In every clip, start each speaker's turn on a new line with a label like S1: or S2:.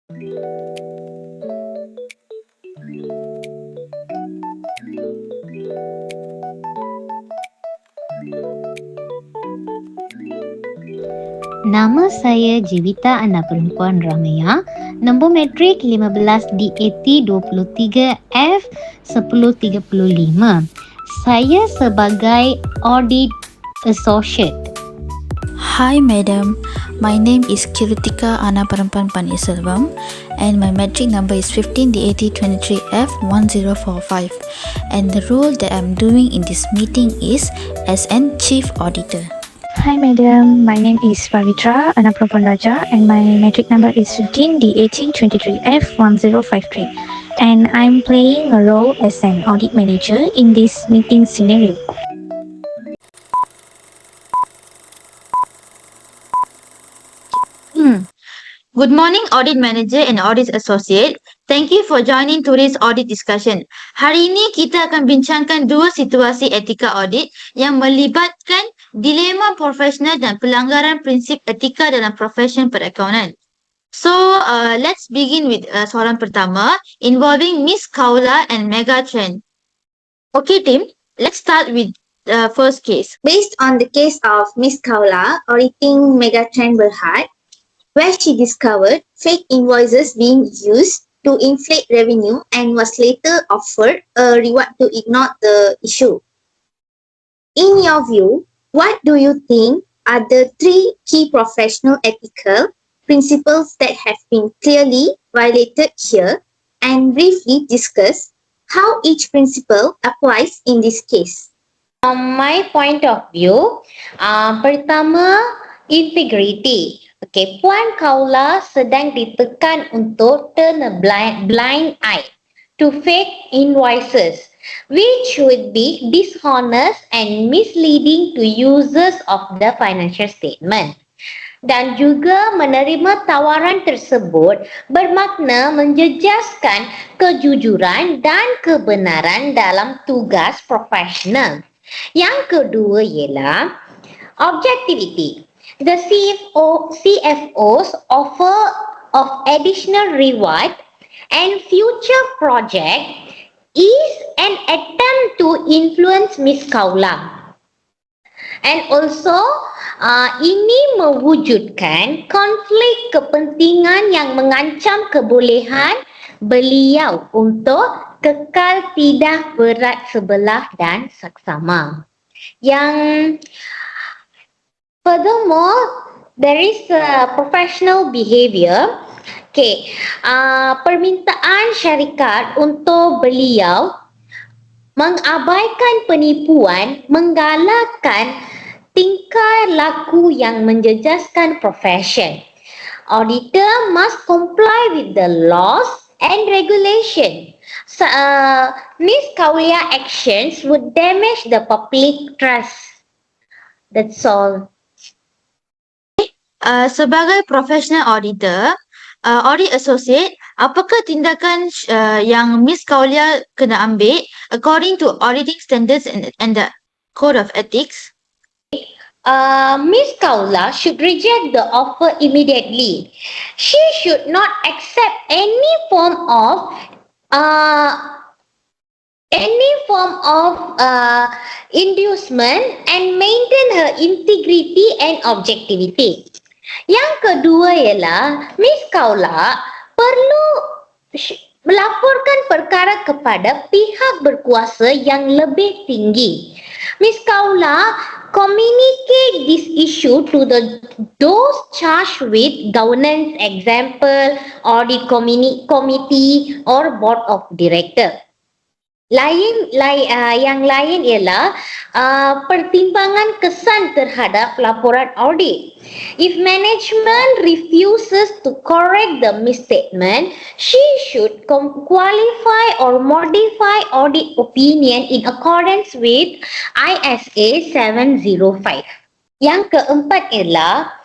S1: Nama saya Jivita Ana Perempuan Ramaya. Nombor matrik 15 DAT 23F 1035. Saya sebagai Audit Associate.
S2: Hi Madam, my name is Kiritika Ana Perempuan Paniselvam and my metric number is 15 DAT 23F 1045 and the role that I'm doing in this meeting is as an Chief Auditor.
S3: Hi Madam, my name is Pavitra Ana Perempuan Raja and my metric number is 15 DAT 23F 1053 and I'm playing a role as an audit manager in this meeting scenario.
S4: Good morning, Audit Manager and Audit Associate. Thank you for joining today's audit discussion. Hari ini kita akan bincangkan dua situasi etika audit yang melibatkan dilema profesional dan pelanggaran prinsip etika dalam profession perakaunan. So, let's begin with soalan pertama involving Miss Kaula and Megatrend. Okay, team, let's start with the first case.
S5: Based on the case of Miss Kaula auditing Megatrend Berhad, where she discovered fake invoices being used to inflate revenue and was later offered a reward to ignore the issue. In your view, what do you think are the three key professional ethical principles that have been clearly violated here, and briefly discuss how each principle applies in this case?
S6: My point of view, pertama, integrity. Okay, Puan Kaula sedang ditekan untuk turn a blind eye to fake invoices, which would be dishonest and misleading to users of the financial statement. Dan juga menerima tawaran tersebut bermakna menjejaskan kejujuran dan kebenaran dalam tugas profesional. Yang kedua ialah objectivity. The CFO's offer of additional reward and future project is an attempt to influence Miss Kaula. And also, ini mewujudkan konflik kepentingan yang mengancam kebolehan beliau untuk kekal tidak berat sebelah dan saksama. Yang furthermore, there is a professional behavior. Okay, permintaan syarikat untuk beliau mengabaikan penipuan, menggalakkan tingkah laku yang menjejaskan profession. Auditor must comply with the laws and regulation. So, Miss Kaula actions would damage the public trust. That's all.
S4: Sebagai professional auditor, audit associate, apakah tindakan yang Miss Kaula kena ambil according to auditing standards and the code of ethics?
S6: Miss Kaula should reject the offer immediately. She should not accept any form of inducement and maintain her integrity and objectivity. Yang kedua ialah Miss Kaula perlu melaporkan perkara kepada pihak berkuasa yang lebih tinggi. Miss Kaula communicate this issue to those charged with governance, example, audit committee or board of director. Yang lain ialah pertimbangan kesan terhadap laporan audit. If management refuses to correct the misstatement, she should qualify or modify audit opinion in accordance with ISA 705. Yang keempat ialah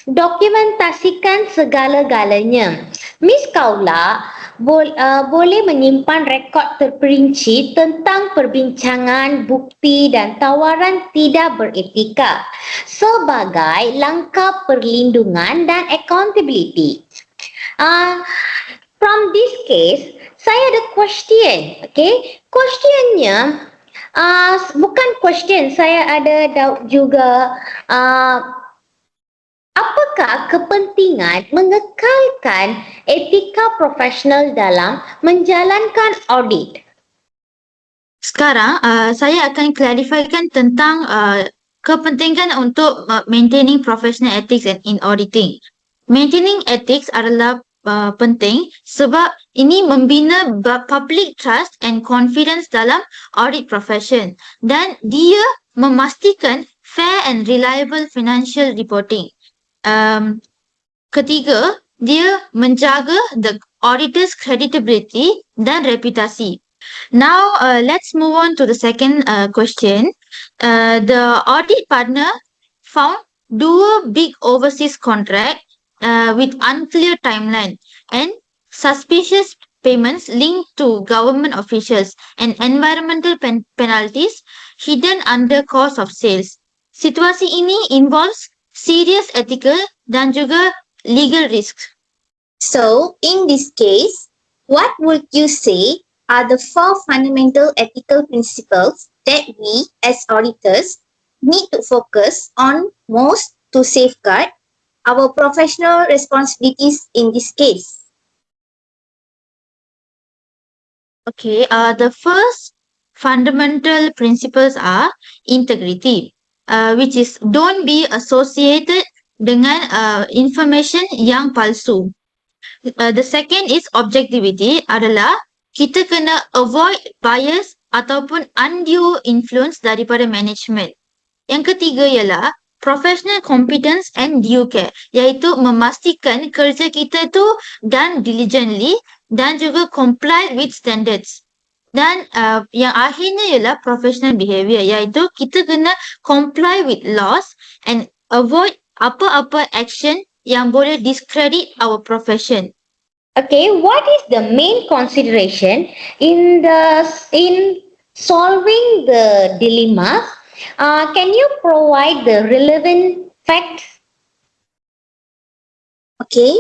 S6: dokumentasikan segala-galanya. Miss Kaula boleh menyimpan rekod terperinci tentang perbincangan, bukti dan tawaran tidak beretika sebagai langkah perlindungan dan accountability. Uh, from this case, saya ada question. Okay, questionnya bukan question. Saya ada doubt juga. Apakah kepentingan mengekalkan etika profesional dalam menjalankan audit?
S4: Sekarang saya akan clarifikan tentang kepentingan untuk maintaining professional ethics in auditing. Maintaining ethics adalah penting sebab ini membina public trust and confidence dalam audit profession dan dia memastikan fair and reliable financial reporting. Ketiga, dia menjaga the auditor's credibility dan reputasi. Now, let's move on to the second question. The audit partner found dua big overseas contract with unclear timeline and suspicious payments linked to government officials and environmental penalties hidden under cost of sales. Situasi ini involves serious ethical dan juga legal risks.
S5: So, in this case, what would you say are the 4 fundamental ethical principles that we as auditors need to focus on most to safeguard our professional responsibilities in this case?
S4: Okay, the first fundamental principles are integrity, which is don't be associated dengan information yang palsu. The second is objectivity adalah kita kena avoid bias ataupun undue influence daripada management. Yang ketiga ialah professional competence and due care, iaitu memastikan kerja kita tu done diligently dan juga comply with standards. Dan yang akhirnya ialah professional behaviour, iaitu kita kena comply with laws and avoid apa-apa action yang boleh discredit our profession.
S6: Okay, what is the main consideration in solving the dilemmas? Can you provide the relevant facts?
S5: Okay,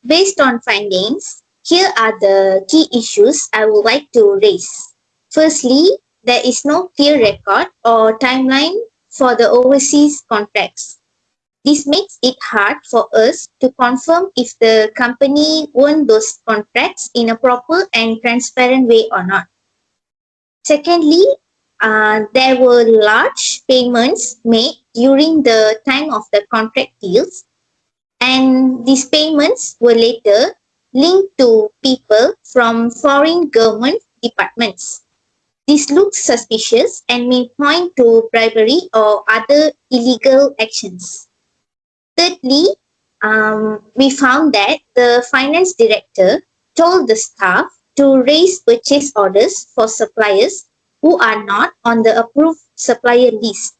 S5: based on findings, here are the key issues I would like to raise. Firstly, there is no clear record or timeline for the overseas contracts. This makes it hard for us to confirm if the company won those contracts in a proper and transparent way or not. Secondly, there were large payments made during the time of the contract deals, and these payments were later linked to people from foreign government departments. This looks suspicious and may point to bribery or other illegal actions. Thirdly, we found that the finance director told the staff to raise purchase orders for suppliers who are not on the approved supplier list.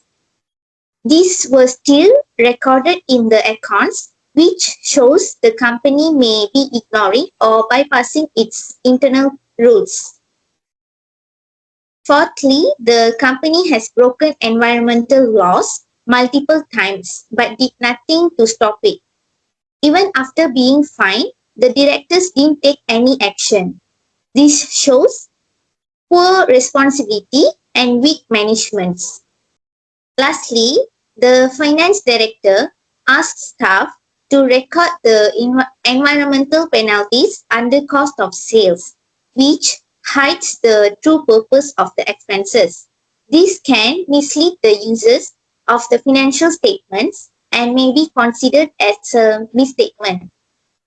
S5: These were still recorded in the accounts, which shows the company may be ignoring or bypassing its internal rules. Fourthly, the company has broken environmental laws multiple times but did nothing to stop it. Even after being fined, the directors didn't take any action. This shows poor responsibility and weak management. Lastly, the finance director asked staff to record the environmental penalties under cost of sales, which hides the true purpose of the expenses. This can mislead the users of the financial statements and may be considered as a misstatement.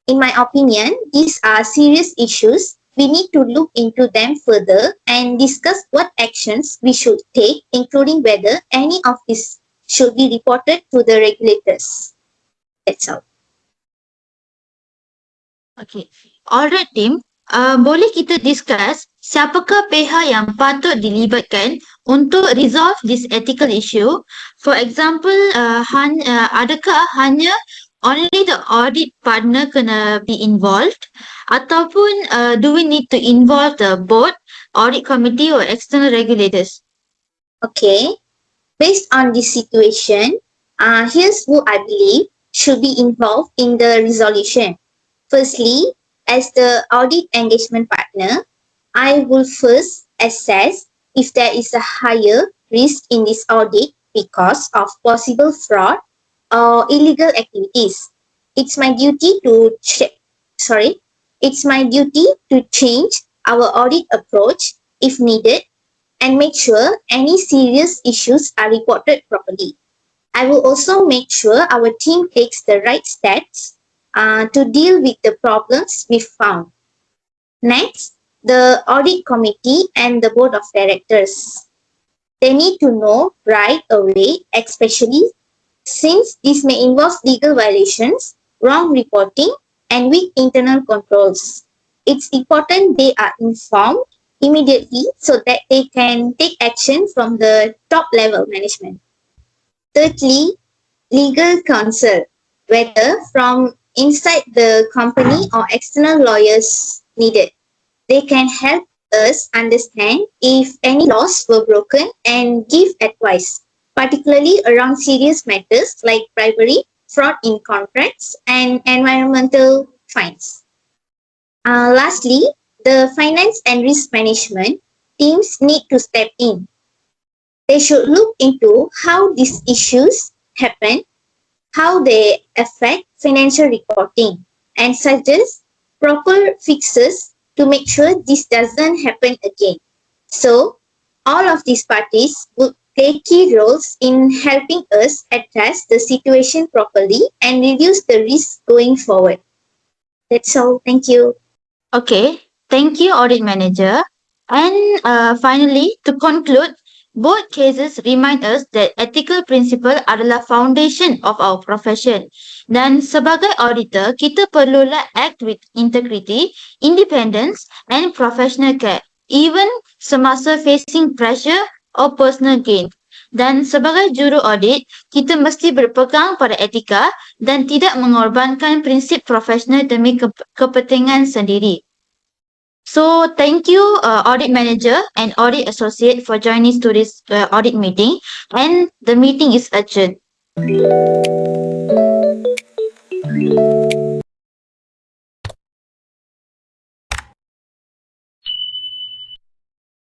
S5: In my opinion, these are serious issues. We need to look into them further and discuss what actions we should take, including whether any of this should be reported to the regulators. That's all.
S4: Okay. Alright, team. Boleh kita discuss siapakah pihak yang patut dilibatkan untuk resolve this ethical issue? For example, adakah hanya only the audit partner kena be involved? Ataupun do we need to involve the board, audit committee or external regulators?
S5: Okay. Based on this situation, here's who I believe should be involved in the resolution. Firstly, as the audit engagement partner, I will first assess if there is a higher risk in this audit because of possible fraud or illegal activities. It's my duty to it's my duty to change our audit approach if needed and make sure any serious issues are reported properly. I will also make sure our team takes the right steps to deal with the problems we found. Next, the audit committee and the board of directors. They need to know right away, especially since this may involve legal violations, wrong reporting, and weak internal controls. It's important they are informed immediately so that they can take action from the top level management. Thirdly, legal counsel, whether from inside the company or external lawyers needed. They can help us understand if any laws were broken and give advice, particularly around serious matters like bribery, fraud in contracts, and environmental fines. Lastly, the finance and risk management teams need to step in. They should look into how these issues happen, how they affect financial reporting, and suggest proper fixes to make sure this doesn't happen again. So, all of these parties would play key roles in helping us address the situation properly and reduce the risk going forward. That's all. Thank you.
S4: Okay, thank you, Audit Manager. And finally, to conclude, both cases remind us that ethical principle adalah foundation of our profession. Dan sebagai auditor, kita perlulah act with integrity, independence and professional care, even semasa facing pressure or personal gain. Dan sebagai juru audit, kita mesti berpegang pada etika dan tidak mengorbankan prinsip profesional demi kepentingan sendiri. So thank you, Audit Manager and Audit Associate for joining today's audit meeting, and the meeting is adjourned.